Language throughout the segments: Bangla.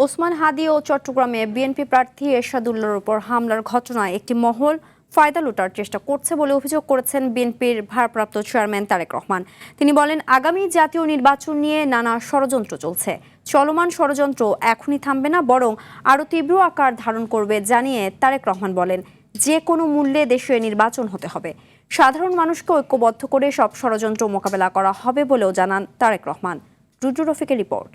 ওসমান হাদি ও চট্টগ্রামে বিএনপি প্রার্থী এরশাদুল্লাহর উপর হামলার ঘটনায় একটি মহল ফায়দা লুটার চেষ্টা করছে বলে অভিযোগ করেছেন বিএনপির ভারপ্রাপ্ত চেয়ারম্যান তারেক রহমান। তিনি বলেন, আগামী জাতীয় নির্বাচন নিয়ে নানা ষড়যন্ত্র চলছে। চলমান ষড়যন্ত্র এখনই থামবে না, বরং আরও তীব্র আকার ধারণ করবে জানিয়ে তারেক রহমান বলেন, যে কোনো মূল্যে দেশে নির্বাচন হতে হবে। সাধারণ মানুষকে ঐক্যবদ্ধ করে সব ষড়যন্ত্র মোকাবেলা করা হবে বলেও জানান তারেক রহমান। রুদ্র রফিকের রিপোর্ট।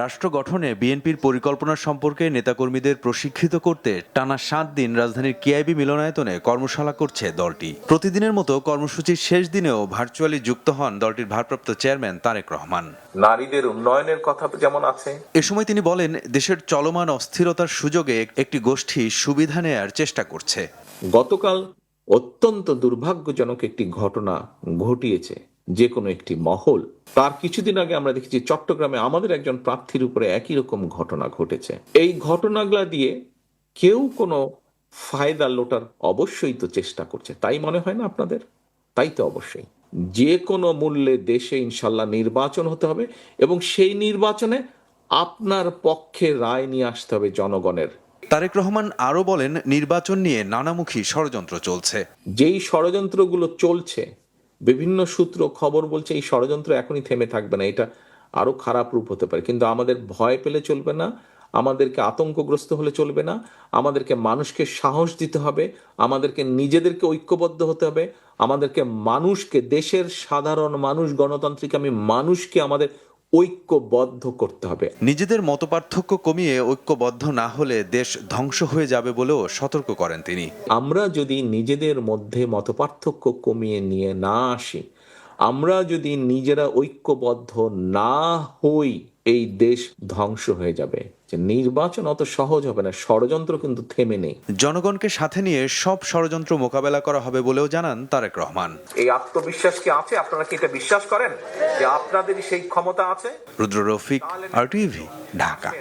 রাষ্ট্র গঠনে বিএনপির পরিকল্পনা সম্পর্কে নেতাকর্মীদের প্রশিক্ষিত করতে টানা 7 দিন রাজধানীর কেআইবি মিলনায়তনে কর্মশালা করছে দলটি। প্রতিদিনের মতো কর্মসূচির শেষ দিনেও ভার্চুয়ালি যুক্ত হন দলটির ভারপ্রাপ্ত চেয়ারম্যান তারেক রহমান। নারীদের উন্নয়নের কথা যেমন আছে, এ সময় তিনি বলেন, দেশের চলমান অস্থিরতার সুযোগে একটি গোষ্ঠী সুবিধা নেয়ার চেষ্টা করছে। গতকাল অত্যন্ত দুর্ভাগ্যজনক একটি ঘটনা ঘটিয়েছে যে কোনো একটি মহল। তার কিছুদিন আগে আমরা দেখেছি চট্টগ্রামে আমাদের একজন প্রার্থীর উপরে একই রকম ঘটনা ঘটেছে। এই ঘটনাগুলা দিয়ে কেউ কোনো ফায়দা লোটার অবশ্যই তো চেষ্টা করছে, তাই মনে হয় না আপনাদের? তাই তো অবশ্যই যে কোনো মূল্যে দেশে ইনশাল্লাহ নির্বাচন হতে হবে এবং সেই নির্বাচনে আপনার পক্ষে রায় নিয়ে আসতে হবে জনগণের। তারেক রহমান আরও বলেন, নির্বাচন নিয়ে নানামুখী ষড়যন্ত্র চলছে। যেই ষড়যন্ত্রগুলো চলছে, বিভিন্ন সূত্র খবর বলছে এই ষড়যন্ত্র এখনই থেমে থাকবে না, এটা আরো খারাপ রূপ হতে পারে। কিন্তু আমাদের ভয় পেলে চলবে না, আমাদেরকে আতঙ্কগ্রস্ত হলে চলবে না, আমাদেরকে মানুষকে সাহস দিতে হবে, আমাদেরকে নিজেদেরকে ঐক্যবদ্ধ হতে হবে, আমাদেরকে মানুষকে, দেশের সাধারণ মানুষ, গণতান্ত্রিক মানুষকে আমাদের ঐক্যবদ্ধ করতে হবে। নিজেদের মতপার্থক্য কমিয়ে ঐক্যবদ্ধ না হলে দেশ ধ্বংস হয়ে যাবে বলেও সতর্ক করেন তিনি। আমরা যদি নিজেদের মধ্যে মতপার্থক্য কমিয়ে নিয়ে না আসি, আমরা যদি নিজেরা ঐক্যবদ্ধ না হই, এই দেশ ধ্বংস হয়ে যাবে। যে নির্বাচন অত সহজ হবে না, ষড়যন্ত্র কিন্তু থেমে নেই। জনগণকে সাথে নিয়ে সব ষড়যন্ত্র মোকাবেলা করা হবে বলেও জানান তারেক রহমান। এই আত্মবিশ্বাস কি আছে? আপনারা কি এটা বিশ্বাস করেন যে আপনাদের সেই ক্ষমতা আছে? রুদ্র রফিক, RTV, ঢাকা।